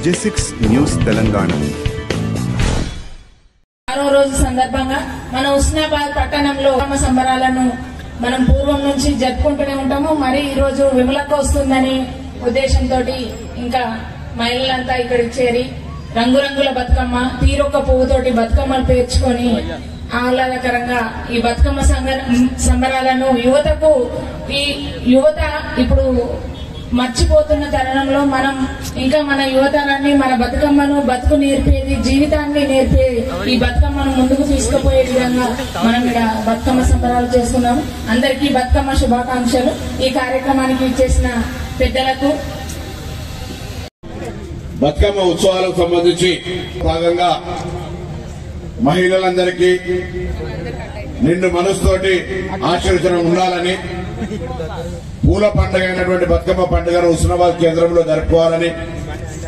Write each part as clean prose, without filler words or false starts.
G6 news Telangana. ఆరో రోజు సందర్భంగా మన హుస్నాబాద్ పట్టణంలో బతుకమ్మ సంబరాలను మనం పూర్వం నుంచి జరుపుకుంటూనే ఉంటాము. మరి ఈ రోజు విమలక్క వస్తుందని ఉద్దేశంతో ఇంకా మహిళలంతా ఇక్కడికి చేరి రంగురంగుల బతుకమ్మ తీరొక్క పువ్వుతోటి బతుకమ్మలు పేర్చుకొని ఆహ్లాదకరంగా ఈ బతుకమ్మ సంబరాలను ఈ యువత ఇప్పుడు మర్చిపోతున్న తరుణంలో మనం ఇంకా మన యువతరాన్ని మన బతుకమ్మను బతుకు నేర్పేది జీవితాన్ని నేర్పే ఈ బతుకమ్మను ముందుకు తీసుకుపోయే విధంగా మనం ఇక్కడ బతుకమ్మ సంబరాలు చేసుకున్నాము. అందరికీ బతుకమ్మ శుభాకాంక్షలు. ఈ కార్యక్రమానికి ఇచ్చేసిన పెద్దలకు బతుకమ్మ ఉత్సవాలకు సంబంధించి భాగంగా మహిళలందరికీ నిండు మనసుతోటి ఆశీర్వచనం ఉండాలని, పూల పండుగ అయినటువంటి బతుకమ్మ పండుగను హుస్నాబాద్ కేంద్రంలో జరుపుకోవాలని,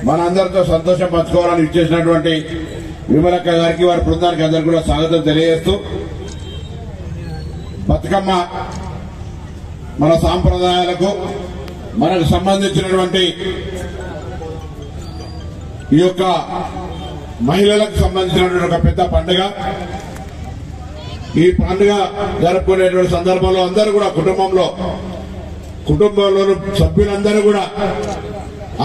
మనందరితో సంతోషం పంచుకోవాలని ఇచ్చేసినటువంటి విమలక్క గారికి వారి బృందానికి అందరికీ కూడా స్వాగతం తెలియజేస్తూ, బతుకమ్మ మన సాంప్రదాయాలకు మనకు సంబంధించినటువంటి ఈ యొక్క మహిళలకు సంబంధించినటువంటి ఒక పెద్ద పండుగ. ఈ పండుగ జరుపుకునేటువంటి సందర్భంలో అందరూ కూడా కుటుంబంలోని సభ్యులందరూ కూడా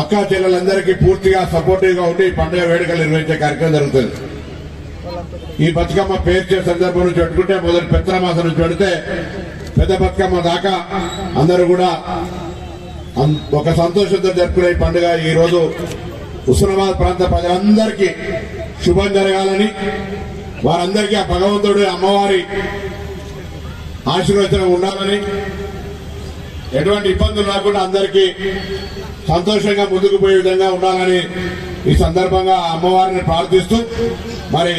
అక్కా చెల్లెలందరికీ పూర్తిగా సపోర్టివ్ గా ఉండి ఈ పండుగ వేడుకలు నిర్వహించే కార్యక్రమం జరుగుతుంది. ఈ బతుకమ్మ పేర్చే సందర్భం నుంచి పెట్టుకుంటే మొదటి పెత్తన మాసం నుంచి పెడితే పెద్ద బతుకమ్మ దాకా అందరూ కూడా ఒక సంతోషంతో జరుపుకునే ఈ పండుగ ఈ రోజు హుస్నాబాద్ ప్రాంత ప్రజలందరికీ శుభం జరగాలని, వారందరికీ ఆ భగవంతుడు అమ్మవారి ఆశీర్వచనం ఉండాలని, ఎటువంటి ఇబ్బందులు రాకుండా అందరికీ సంతోషంగా ముందుకు పోయే విధంగా ఉండాలని ఈ సందర్భంగా అమ్మవారిని ప్రార్థిస్తూ మరి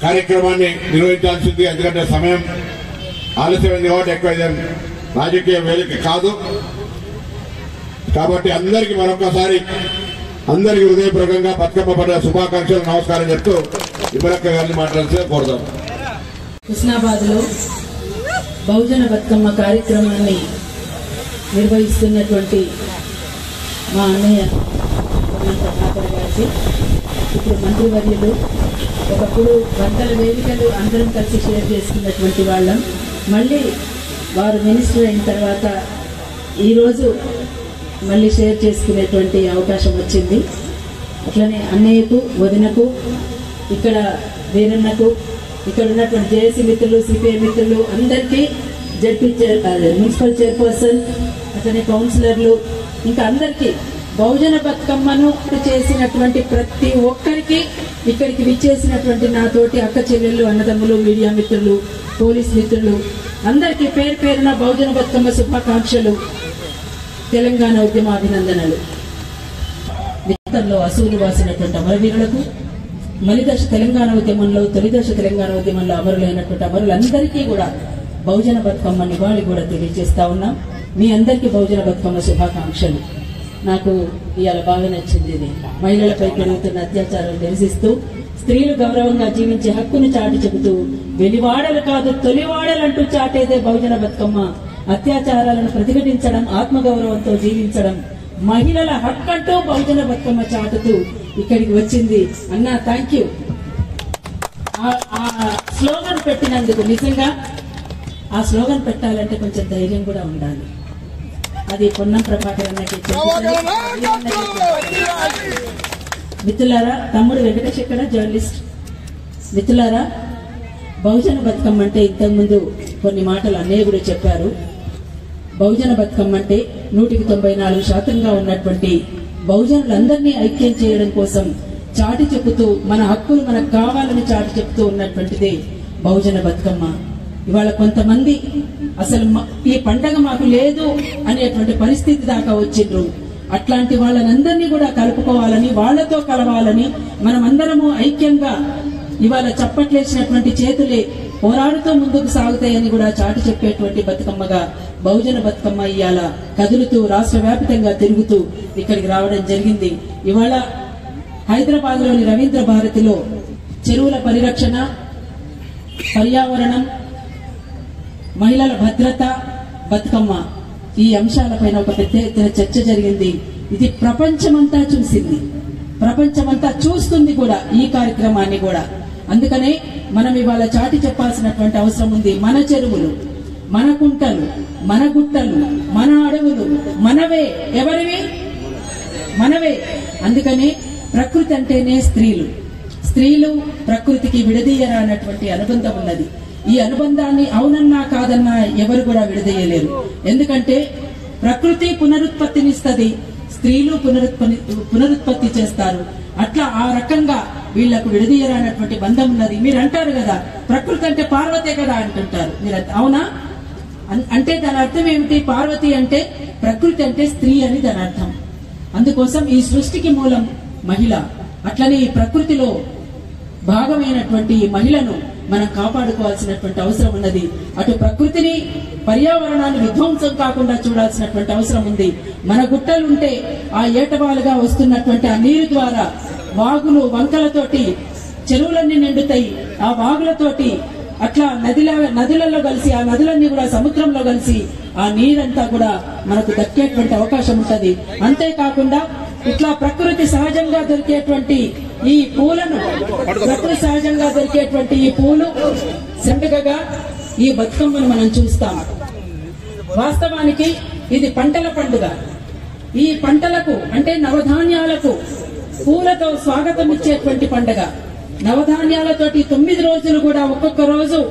కార్యక్రమాన్ని నిర్వహించాల్సింది. ఎందుకంటే సమయం ఆలస్యమైంది కాబట్టి ఎక్కువ రాజకీయ వేదిక కాదు కాబట్టి అందరికీ మరొకసారి అందరికీ హృదయపూర్వకంగా బతుకమ్మ పండుగ శుభాకాంక్షలు, నమస్కారం చెప్తూ విమలక్క గారిని మాట్లాడితే కోరుతాం. హుస్నాబాద్ లో బహుజన బతుకమ్మ కార్యక్రమాన్ని నిర్వహిస్తున్నటువంటి మా అన్నయ్య ప్రభాకర్ గారికి, ఇప్పుడు మంత్రివర్యులు, ఒకప్పుడు వందల వేదికలు అందరం కలిసి షేర్ చేసుకున్నటువంటి వాళ్ళం. మళ్ళీ వారు మినిస్టర్ అయిన తర్వాత ఈరోజు మళ్ళీ షేర్ చేసుకునేటువంటి అవకాశం వచ్చింది. అట్లనే అన్నయ్యకు, వదినకు, ఇక్కడ వీరన్నకు, ఇక్కడ ఉన్నటువంటి జేఏసీ మిత్రులు, సిపిఐ మిత్రులు అందరికీ, మున్సిపల్ చైర్పర్సన్, అట్లనే కౌన్సిలర్లు, ఇంకా అందరికీ బహుజన బతుకమ్మను చేసినటువంటి ప్రతి ఒక్కరికి, ఇక్కడికి విచ్చేసినటువంటి నాతోటి అక్క చెల్లెళ్ళు, అన్నదమ్ములు, మీడియా మిత్రులు, పోలీస్ మిత్రులు అందరికీ పేరు పేరున బహుజన బతుకమ్మ శుభాకాంక్షలు, తెలంగాణ ఉద్యమ అభినందనలు. విత్తల్లో అసూలు వాసినటువంటి అమరవీరులకు, మలిదశ తెలంగాణ ఉద్యమంలో, తొలిదశ తెలంగాణ ఉద్యమంలో అమరులైనటువంటి అమరులందరికీ కూడా బహుజన బతుకమ్మ నివాళి కూడా తెలియజేస్తా ఉన్నాం. మీ అందరికీ బహుజన బతుకమ్మ శుభాకాంక్షలు. నాకు ఇవాళ బాగా నచ్చింది. ఇది మహిళలపై పెరుగుతున్న అత్యాచారాలు నిరసిస్తూ, స్త్రీలు గౌరవంగా జీవించే హక్కును చాటి చెబుతూ, వెలివాడలు కాదు తొలివాడలంటూ చాటేదే బహుజన బతుకమ్మ. అత్యాచారాలను ప్రతిఘటించడం, ఆత్మగౌరవంతో జీవించడం మహిళల హక్కంటూ బహుజన బతుకమ్మ చాటుతూ ఇక్కడికి వచ్చింది. అన్నా థ్యాంక్ యూ. ఆ స్లోగన్ పెట్టినందుకు నిజంగా ఆ స్లోగన్ పెట్టాలంటే కొంచెం ధైర్యం కూడా ఉండాలి. అది పొన్నం ప్రభాకర్ అన్నకి. మిత్రులారా, తమ్ముడు వెంకటేష్ ఇక్కడ జర్నలిస్ట్. మిత్రులారా, బహుజన బతుకమ్మ అంటే ఇంతకుముందు కొన్ని మాటలు అన్నయ్య కూడా చెప్పారు. బహుజన బతుకమ్మ అంటే 194% ఉన్నటువంటి బహుజనులందరినీ ఐక్యం చేయడం కోసం చాటి చెబుతూ, మన హక్కులు మనకు కావాలని చాటి చెబుతూ ఉన్నటువంటిదే బహుజన బతుకమ్మ. ఇవాళ కొంతమంది అసలు ఈ పండగ మాకు లేదు అనేటువంటి పరిస్థితి దాకా వచ్చిండ్రు. అట్లాంటి వాళ్ళనందరినీ కూడా కలుపుకోవాలని, వాళ్లతో కలవాలని, మనమందరము ఐక్యంగా ఇవాళ చప్పట్లేసినటువంటి చేతులే పోరాడుతూ ముందుకు సాగుతాయని కూడా చాటి చెప్పేటువంటి బతుకమ్మగా బహుజన బతుకమ్మ ఇవాళ కదులుతూ రాష్ట్ర వ్యాప్తంగా తిరుగుతూ ఇక్కడికి రావడం జరిగింది. ఇవాళ హైదరాబాద్ లోని రవీంద్ర భారతిలో చెరువుల పరిరక్షణ, పర్యావరణం, మహిళల భద్రత, బతుకమ్మ ఈ అంశాలపైన ఒక పెద్ద ఎత్తున చర్చ జరిగింది. ఇది ప్రపంచమంతా చూసింది, ప్రపంచమంతా చూస్తుంది కూడా ఈ కార్యక్రమాన్ని కూడా. అందుకనే మనం ఇవాళ చాటి చెప్పాల్సినటువంటి అవసరం ఉంది. మన చెరువులు, మన కుంటలు, మన గుట్టలు, మన అడవులు మనవే. ఎవరివి? మనవే. అందుకనే ప్రకృతి అంటేనే స్త్రీలు. స్త్రీలు ప్రకృతికి విడదీయరానటువంటి అనుబంధం ఉన్నది. ఈ అనుబంధాన్ని అవునన్నా కాదన్నా ఎవరు కూడా విడదీయలేరు. ఎందుకంటే ప్రకృతి పునరుత్పత్తినిస్తుంది, స్త్రీలు పునరుత్పత్తి చేస్తారు. అట్లా ఆ రకంగా వీళ్లకు విడదీయరానటువంటి బంధం ఉన్నది. మీరు అంటారు కదా ప్రకృతి అంటే పార్వతే కదా అంటుంటారు. మీరు అవునా? అంటే దాని అర్థం ఏమిటి? పార్వతి అంటే ప్రకృతి అంటే స్త్రీ అని దాని అర్థం. అందుకోసం ఈ సృష్టికి మూలం మహిళ. అట్లనే ఈ ప్రకృతిలో భాగమైనటువంటి ఈ మహిళను మనం కాపాడుకోవాల్సినటువంటి అవసరం ఉన్నది. అటు ప్రకృతిని, పర్యావరణాన్ని విధ్వంసం కాకుండా చూడాల్సినటువంటి అవసరం ఉంది. మన గుట్టలుంటే ఆ ఏటవాలుగా వస్తున్నటువంటి ఆ నీరు ద్వారా వాగులు వంకలతోటి చెరువులన్నీ నిండుతాయి. ఆ వాగులతోటి అట్లా నదులలో కలిసి ఆ నదులన్నీ కూడా సముద్రంలో కలిసి ఆ నీరంతా కూడా మనకు దక్కేటువంటి అవకాశం ఉంటది. అంతేకాకుండా ఇట్లా ప్రకృతి సహజంగా దొరికేటువంటి ఈ పూలను, ప్రకృతి సహజంగా దొరికేటువంటి ఈ పూలు సెంటగా ఈ బతుకమ్మను మనం చూస్తాం. వాస్తవానికి ఇది పంటల పండుగ. ఈ పంటలకు అంటే నవధాన్యాలకు పూలతో స్వాగతం ఇచ్చేటువంటి పండుగ. నవధాన్యాలతోటి 9 రోజులు కూడా ఒక్కొక్క రోజు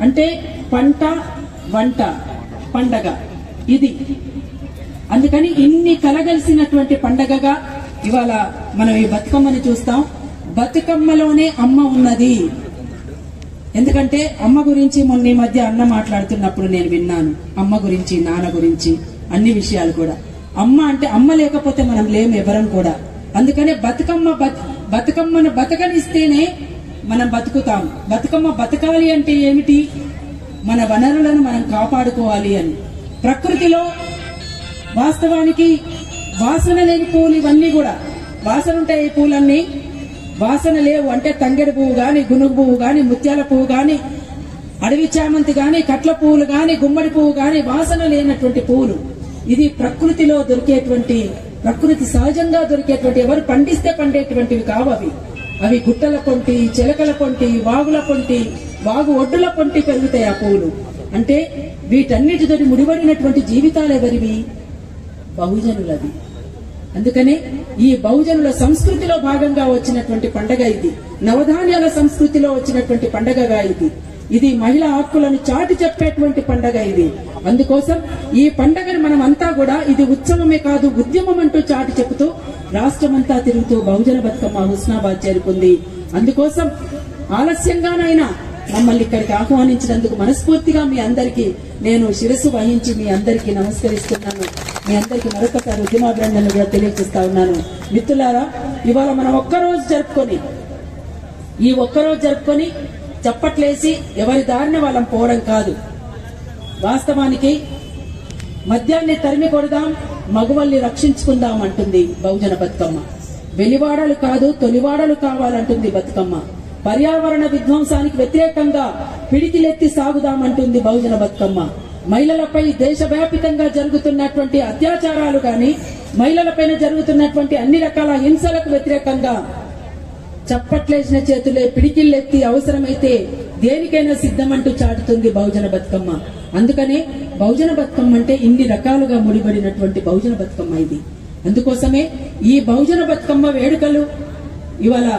అంటే పంట వంట పండగ ఇది. అందుకని ఇన్ని కలగలిసినటువంటి పండగగా ఇవాళ మనం ఈ బతుకమ్మని చూస్తాం. బతుకమ్మలోనే అమ్మ ఉన్నది. ఎందుకంటే అమ్మ గురించి మొన్న ఈ మధ్య అన్న మాట్లాడుతున్నప్పుడు నేను విన్నాను. అమ్మ గురించి, నాన్న గురించి అన్ని విషయాలు కూడా. అమ్మ అంటే అమ్మ లేకపోతే మనం లేము ఎవరం కూడా. అందుకనే బతుకమ్మను బతకనిస్తేనే మనం బతుకుతాం. బతుకమ్మ బతకాలి అంటే ఏమిటి? మన వనరులను మనం కాపాడుకోవాలి అని. ప్రకృతిలో వాస్తవానికి వాసన లేని పూలు ఇవన్నీ కూడా. వాసన ఉంటాయి ఈ పూలన్నీ, వాసన లేవు. అంటే తంగెడు పువ్వు గాని, గునుగు పువ్వు గాని, ముత్యాల పువ్వు గాని, అడవి చామంతి గాని, కట్ల పువ్వులు గాని, గుమ్మడి పువ్వు గాని వాసన లేనటువంటి పువ్వులు. ఇది ప్రకృతిలో దొరికేటువంటి, ప్రకృతి సహజంగా దొరికేటువంటి, ఎవరు పండిస్తే పండేటువంటివి కావు అవి. అవి గుట్టల పొంటి, చిలకల పొంటి, వాగుల పొంటి, వాగు ఒడ్డుల పొంటి పెరుగుతాయి ఆ పువ్వులు. అంటే వీటన్నిటితో ముడిపడినటువంటి జీవితాలు ఎవరివి? బహుజనులది. అందుకనే ఈ బహుజనుల సంస్కృతిలో భాగంగా వచ్చినటువంటి పండగ ఇది. నవధాన్యాల సంస్కృతిలో వచ్చినటువంటి పండగగా ఇది. ఇది మహిళా హక్కులను చాటి చెప్పేటువంటి పండగ ఇది. అందుకోసం ఈ పండగను మనం అంతా కూడా ఇది ఉత్సవమే కాదు ఉద్యమం అంటూ చాటి చెబుతూ రాష్ట్రమంతా తిరుగుతూ బహుజన బతుకమ్మ హుస్నాబాద్ చేరుకుంది. అందుకోసం ఆలస్యంగానైనా మమ్మల్ని ఇక్కడికి ఆహ్వానించినందుకు మనస్ఫూర్తిగా మీ అందరికీ నేను శిరస్సు వహించి మీ అందరికీ నమస్కరిస్తున్నాను. మీ అందరికీ మరొకసారి ఉద్యమాభినందనలు కూడా తెలియజేస్తా ఉన్నాను. మిత్రులారా, ఇవాళ మనం ఒక్కరోజు జరుపుకొని చప్పట్లేసి ఎవరి దారిని వాళ్ళం పోవడం కాదు. వాస్తవానికి మద్యాన్ని తరిమి కొడదాం, మగవల్ని రక్షించుకుందాం అంటుంది బహుజన బతుకమ్మ. వెలివాడలు కాదు తొలివాడలు కావాలంటుంది బతుకమ్మ. పర్యావరణ విధ్వంసానికి వ్యతిరేకంగా పిడికిలెత్తి సాగుదామంటుంది బహుజన బతుకమ్మ. మహిళలపై దేశవ్యాప్తంగా జరుగుతున్నటువంటి అత్యాచారాలు గాని, మహిళలపైన జరుగుతున్నటువంటి అన్ని రకాల హింసలకు వ్యతిరేకంగా చప్పట్లేసిన చేతులే పిడికిళ్ళెత్తి అవసరమైతే దేనికైనా సిద్ధమంటూ చాటుతుంది బహుజన బతుకమ్మ. అందుకనే బహుజన బతుకమ్మ అంటే ఇన్ని రకాలుగా ముడిపడినటువంటి బహుజన బతుకమ్మ ఇది. అందుకోసమే ఈ బహుజన బతుకమ్మ వేడుకలు ఇవాళ,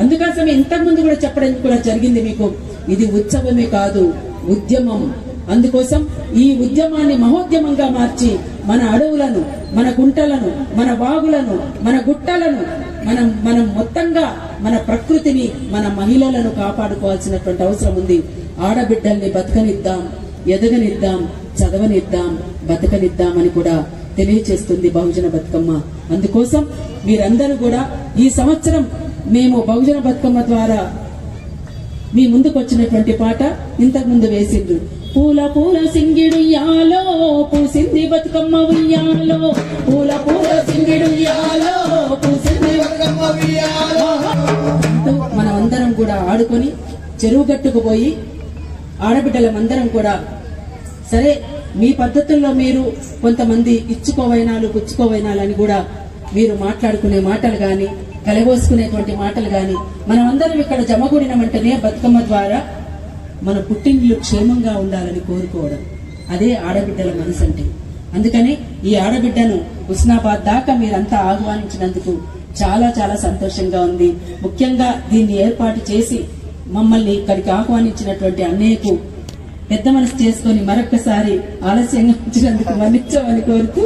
అందుకోసమే ఇంతకుముందు కూడా చెప్పడం కూడా జరిగింది మీకు, ఇది ఉత్సవమే కాదు ఉద్యమం. అందుకోసం ఈ ఉద్యమాన్ని మహోద్యమంగా మార్చి మన అడవులను, మన గుంటలను, మన వాగులను, మన గుట్టలను మనం మొత్తంగా మన ప్రకృతిని, మన మహిళలను కాపాడుకోవాల్సినటువంటి అవసరం ఉంది. ఆడబిడ్డల్ని బతకనిద్దాం, ఎదగనిద్దాం, చదవనిద్దాం, బతకనిద్దామని కూడా తెలియచేస్తుంది బహుజన బతుకమ్మ. అందుకోసం మీరందరూ కూడా ఈ సంవత్సరం మేము బహుజన బతుకమ్మ ద్వారా మీ ముందుకు వచ్చినటువంటి పాట ఇంతకు ముందు వేసిండ్రు. పూల పూల సింగిడుయ్యాలో పూసింది బతుకమ్మ ఉయ్యాలో, పూల పూల సింగిడుయ్యాలో పూసింది బతుకమ్మ ఉయ్యాలో అంటూ మనమందరం కూడా ఆడుకొని చెరువు గట్టుకు పోయి ఆడబిడ్డలమందరం కూడా సరే మీ పద్ధతుల్లో మీరు కొంతమంది ఇచ్చుకోవైనాలు పుచ్చుకోవైనాలు అని కూడా మీరు మాట్లాడుకునే మాటలు గాని కలబోసుకునేటువంటి మాటలు గాని మనమందరం ఇక్కడ జమకూడినమంటేనే బతుకమ్మ ద్వారా మన పుట్టినిల్లు క్షేమంగా ఉండాలని కోరుకోవడం అదే ఆడబిడ్డల మనసు అంటే. అందుకని ఈ ఆడబిడ్డను హుస్నాబాద్ దాకా మీరంతా ఆహ్వానించినందుకు చాలా చాలా సంతోషంగా ఉంది. ముఖ్యంగా దీన్ని ఏర్పాటు చేసి మమ్మల్ని ఇక్కడికి ఆహ్వానించినటువంటి అన్నయ్యకు పెద్ద మనసు చేసుకుని మరొక్కసారి ఆలస్యంగా వచ్చినందుకు మన్నించమని కోరుతూ